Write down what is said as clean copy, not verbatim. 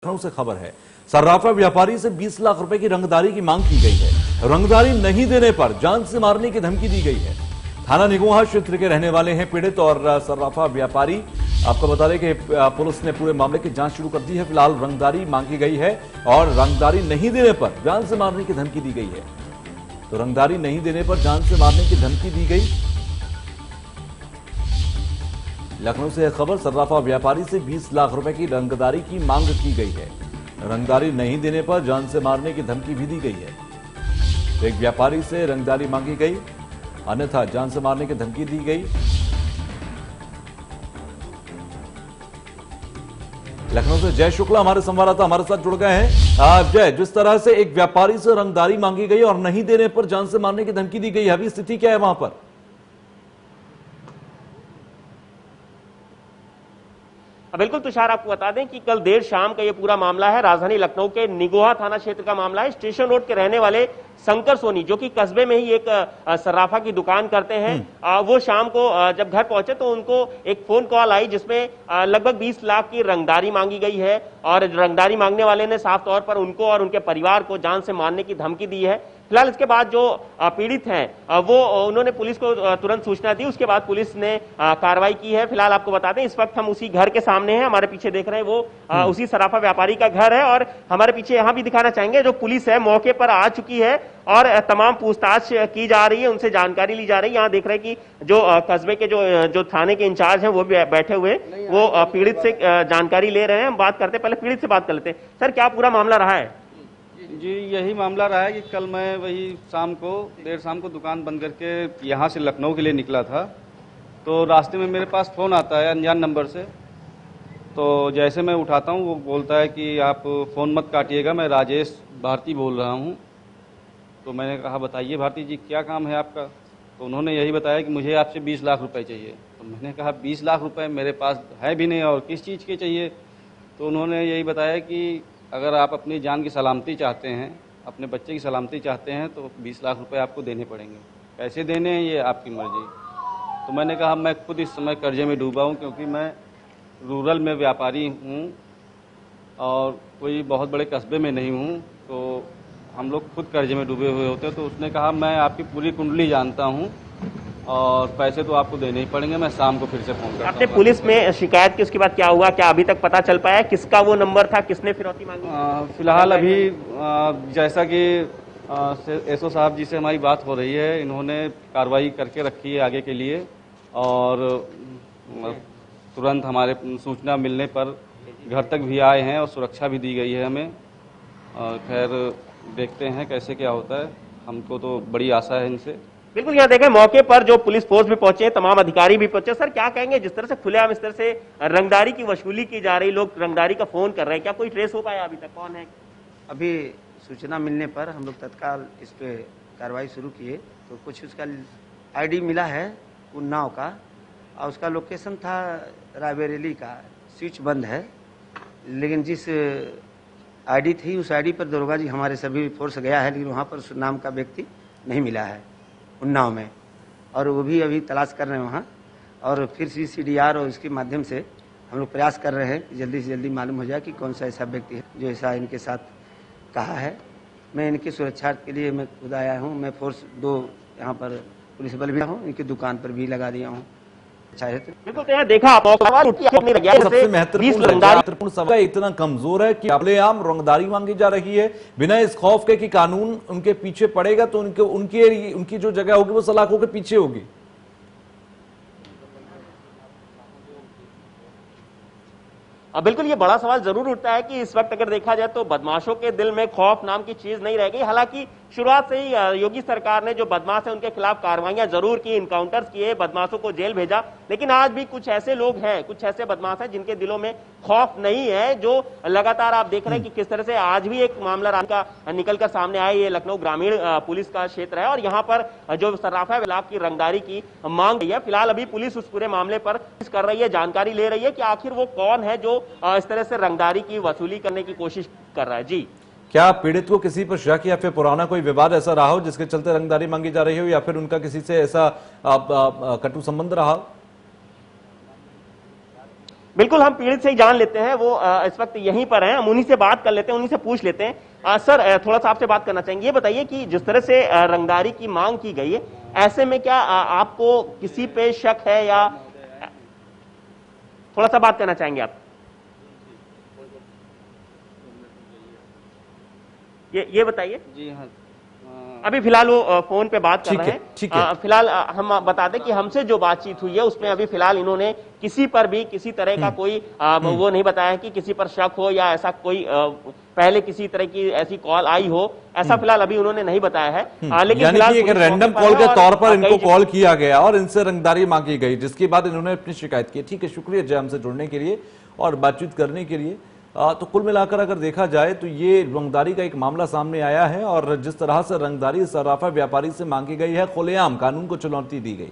लखनऊ से खबर है। सर्राफा व्यापारी से 20 लाख रुपए की रंगदारी की मांग की गई है। रंगदारी नहीं देने पर जान से मारने की धमकी दी गई है। थाना निगोहा क्षेत्र के रहने वाले हैं पीड़ित और सर्राफा व्यापारी। आपको बता दें कि पुलिस ने पूरे मामले की जांच शुरू कर दी है। फिलहाल रंगदारी मांगी गई है और रंगदारी नहीं देने पर जान से मारने की धमकी दी गई है। तो रंगदारी नहीं देने पर जान से मारने की धमकी दी गई। लखनऊ से खबर, सर्राफा व्यापारी से 20 लाख रुपए की रंगदारी की मांग की गई है। रंगदारी नहीं देने पर जान से मारने की धमकी भी दी गई है। तो एक व्यापारी से रंगदारी मांगी गई, अन्यथा जान से मारने की धमकी दी गई। लखनऊ से जय शुक्ला हमारे संवाददाता हमारे साथ जुड़ गए हैं। जय, जिस तरह से एक व्यापारी से रंगदारी मांगी गई और नहीं देने पर जान से मारने की धमकी दी गई, अभी स्थिति क्या है वहां पर? बिल्कुल तुषार, आपको बता दें कि कल देर शाम का ये पूरा मामला है। राजधानी लखनऊ के निगोहा थाना क्षेत्र का मामला है। स्टेशन रोड के रहने वाले शंकर सोनी, जो कि कस्बे में ही एक सर्राफा की दुकान करते हैं, वो शाम को जब घर पहुंचे तो उनको एक फोन कॉल आई जिसमें लगभग 20 लाख की रंगदारी मांगी गई है। और रंगदारी मांगने वाले ने साफ तौर पर उनको और उनके परिवार को जान से मारने की धमकी दी है। फिलहाल इसके बाद जो पीड़ित हैं वो उन्होंने पुलिस को तुरंत सूचना दी। उसके बाद पुलिस ने कार्रवाई की है। फिलहाल आपको बता दें, इस वक्त हम उसी घर के सामने हैं। हमारे पीछे देख रहे हैं वो उसी सर्राफा व्यापारी का घर है। और हमारे पीछे यहाँ भी दिखाना चाहेंगे, जो पुलिस है मौके पर आ चुकी है और तमाम पूछताछ की जा रही है, उनसे जानकारी ली जा रही है। यहाँ देख रहे हैं कि जो कस्बे के जो थाने के इंचार्ज हैं वो भी बैठे हुए, वो पीड़ित से जानकारी ले रहे हैं। हम बात करते हैं, पहले पीड़ित से बात कर लेते हैं। सर, क्या पूरा मामला रहा है? जी, यही मामला रहा है कि कल मैं वही देर शाम को दुकान बंद करके यहाँ से लखनऊ के लिए निकला था। तो रास्ते में मेरे पास फ़ोन आता है अनजान नंबर से। तो जैसे मैं उठाता हूँ, वो बोलता है कि आप फ़ोन मत काटिएगा, मैं राजेश भारती बोल रहा हूँ। तो मैंने कहा, बताइए भारती जी, क्या काम है आपका? तो उन्होंने यही बताया कि मुझे आपसे 20 लाख रुपए चाहिए। तो मैंने कहा, 20 लाख रुपए मेरे पास है भी नहीं और किस चीज़ के चाहिए? तो उन्होंने यही बताया कि अगर आप अपनी जान की सलामती चाहते हैं, अपने बच्चे की सलामती चाहते हैं, तो 20 लाख रुपए आपको देने पड़ेंगे। कैसे देने हैं ये आपकी मर्ज़ी। तो मैंने कहा, मैं खुद इस समय कर्जे में डूबा हूँ, क्योंकि मैं रूरल में व्यापारी हूँ और कोई बहुत बड़े कस्बे में नहीं हूँ। तो हम लोग खुद कर्जे में डूबे हुए होते हैं। तो उसने कहा, मैं आपकी पूरी कुंडली जानता हूँ और पैसे तो आपको देने ही पड़ेंगे, मैं शाम को फिर से फ़ोन करता हूँ। आपने पुलिस में शिकायत की, उसके बाद क्या हुआ? क्या अभी तक पता चल पाया किसका वो नंबर था, किसने फिरौती मांगी? फिलहाल अभी जैसा कि एसओ साहब जी से हमारी बात हो रही है, इन्होंने कार्रवाई करके रखी है आगे के लिए। और तुरंत हमारे सूचना मिलने पर घर तक भी आए हैं और सुरक्षा भी दी गई है हमें। खैर, देखते हैं कैसे क्या होता है। हमको तो बड़ी आशा है इनसे। बिल्कुल, यहाँ देखें मौके पर जो पुलिस फोर्स भी पहुंचे, तमाम अधिकारी भी पहुंचे। सर, क्या कहेंगे, जिस तरह से खुलेआम इस तरह से रंगदारी की वसूली की जा रही, लोग रंगदारी का फोन कर रहे हैं, क्या कोई ट्रेस हो पाया अभी तक? कौन है? अभी सूचना मिलने पर हम लोग तत्काल इस पे कार्रवाई शुरू किए। तो कुछ उसका आईडी मिला है उन्नाव का, और उसका लोकेशन था रायबरेली का। स्विच बंद है, लेकिन जिस आईडी थी उस आईडी पर दरोगा जी हमारे सभी फोर्स गया है, लेकिन वहाँ पर उस नाम का व्यक्ति नहीं मिला है उन्नाव में। और वो भी अभी तलाश कर रहे हैं वहाँ। और फिर CCDR और इसके माध्यम से हम लोग प्रयास कर रहे हैं कि जल्दी से जल्दी मालूम हो जाए कि कौन सा ऐसा व्यक्ति है जो ऐसा इनके साथ कहा है। मैं इनकी सुरक्षा के लिए मैं खुद आया हूँ। मैं फोर्स 2 यहाँ पर पुलिस बल भी हूँ, इनकी दुकान पर भी लगा दिया हूँ। बिल्कुल, तो यहाँ देखा सबसे महत्वपूर्ण सवाल इतना कमजोर है कि खुलेआम रंगदारी मांगी जा रही है, बिना इस खौफ के कि कानून उनके पीछे पड़ेगा तो उनकी जो जगह होगी वो सलाखों के पीछे होगी। बिल्कुल, ये बड़ा सवाल जरूर उठता है कि इस वक्त अगर देखा जाए तो बदमाशों के दिल में खौफ नाम की चीज नहीं रह गई। हालांकि शुरुआत से ही योगी सरकार ने जो बदमाश है उनके खिलाफ कार्रवाइयां जरूर की, इनकाउंटर्स किए, बदमाशों को जेल भेजा। लेकिन आज भी कुछ ऐसे लोग हैं, कुछ ऐसे बदमाश हैं जिनके दिलों में खौफ नहीं है, जो लगातार आप देख रहे हैं कि किस तरह से आज भी एक मामला रात का निकल कर सामने आया। ये लखनऊ ग्रामीण पुलिस का क्षेत्र है और यहाँ पर जो सर्राफा लाख की रंगदारी की मांग है, फिलहाल अभी पुलिस उस पूरे मामले पर कर रही है, जानकारी ले रही है कि आखिर वो कौन है जो इस तरह से रंगदारी की वसूली करने की कोशिश कर रहा है। जी, क्या पीड़ित को किसी पर शक या फिर पुराना कोई विवाद ऐसा रहा हो जिसके चलते रंगदारी मांगी जा रही हो, या फिर उनका किसी से ऐसा कटु संबंध रहा? बिल्कुल, हम पीड़ित से ही जान लेते हैं, वो इस वक्त यहीं पर हैं, हम उन्हीं से बात कर लेते हैं, उन्हीं से पूछ लेते हैं। सर, थोड़ा सा आपसे बात करना चाहेंगे, ये बताइए कि जिस तरह से रंगदारी की मांग की गई है, ऐसे में क्या आपको किसी पे शक है या थोड़ा सा बात करना चाहेंगे आप? ये बताइए। जी हाँ। अभी फिलहाल वो फोन पे बात कर रहे हैं। ठीक है। फिलहाल हम बता दें कि हमसे जो बातचीत हुई है उसमें अभी फिलहाल इन्होंने किसी पर भी किसी तरह का कोई वो नहीं बताया कि किसी पर शक हो या ऐसा कोई पहले किसी तरह की ऐसी कॉल आई हो, ऐसा फिलहाल अभी उन्होंने नहीं बताया है। लेकिन यानी फिलहाल कि एक पुलिस रैंडम मौके पर कॉल है के और तौर पर इनको कई कॉल किया गया और इनसे रंगदारी मांगी गई, जिसके बाद इन्होंने अपनी शिकायत की। ठीक है, शुक्रिया जय हमसे जुड़ने के लिए और बातचीत करने के लिए। तो कुल मिलाकर अगर देखा जाए तो ये रंगदारी का एक मामला सामने आया है और जिस तरह से रंगदारी सर्राफा व्यापारी से मांगी गई है, खुलेआम कानून को चुनौती दी गई।